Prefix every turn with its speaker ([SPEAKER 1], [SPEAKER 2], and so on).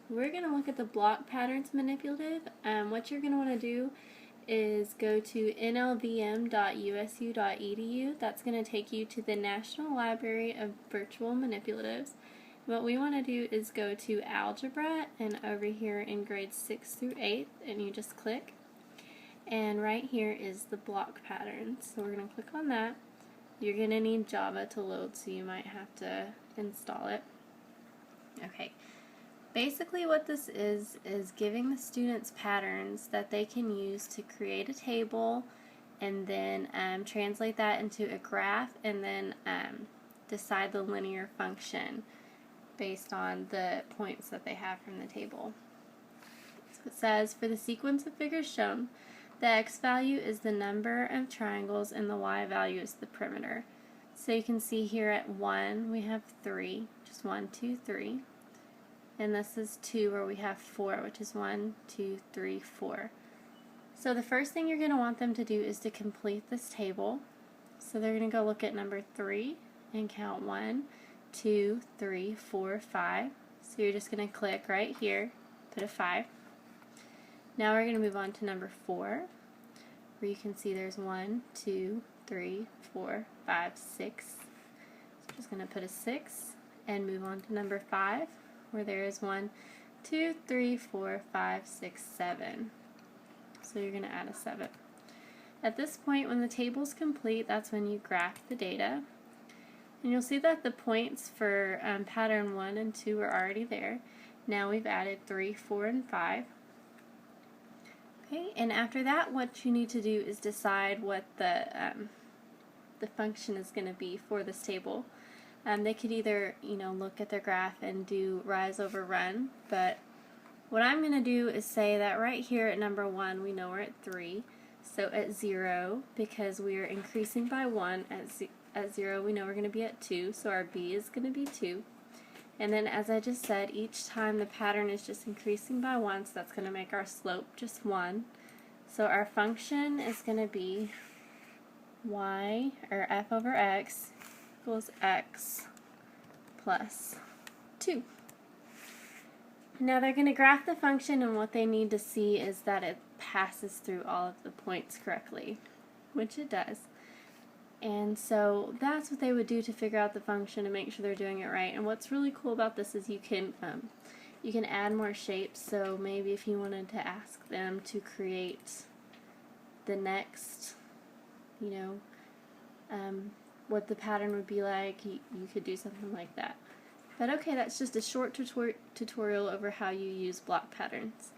[SPEAKER 1] we're going to look at the block patterns manipulative. What you're going to want to do is go to nlvm.usu.edu. That's going to take you to the National Library of Virtual Manipulatives. What we want to do is go to Algebra and over here in grades 6 through 8, and you just click. And right here is the block patterns. So we're going to click on that. You're going to need Java to load, so you might have to install it. Okay. Basically what this is giving the students patterns that they can use to create a table and then translate that into a graph and then decide the linear function based on the points that they have from the table. So it says, for the sequence of figures shown, the x value is the number of triangles and the y value is the perimeter. So you can see here at 1 we have 3, just 1, 2, 3. And this is 2 where we have 4, which is 1, 2, 3, 4. So the first thing you're going to want them to do is to complete this table. So they're going to go look at number 3 and count 1, 2, 3, 4, 5. So you're just going to click right here, put a 5. Now we're going to move on to number 4, where you can see there's 1, 2, 3, 4, 5, 6. So I'm just going to put a 6 and move on to number 5. Where there is 1, 2, 3, 4, 5, 6, 7. So you're going to add a 7. At this point, when the table is complete, that's when you graph the data. And you'll see that the points for pattern 1 and 2 are already there. Now we've added 3, 4, and 5. Okay, and after that, what you need to do is decide what the function is going to be for this table. They could either, look at their graph and do rise over run, but what I'm going to do is say that right here at number 1, we know we're at 3, so at 0, because we are increasing by 1, at 0 we know we're going to be at 2, so our b is going to be 2. And then as I just said, each time the pattern is just increasing by 1, so that's going to make our slope just 1. So our function is going to be y, or f over x, equals x plus 2. Now they're going to graph the function, and what they need to see is that it passes through all of the points correctly, which it does. And so that's what they would do to figure out the function and make sure they're doing it right. And what's really cool about this is you can add more shapes. So maybe if you wanted to ask them to create the next, what the pattern would be like, you could do something like that. But okay, that's just a short tutorial over how you use block patterns.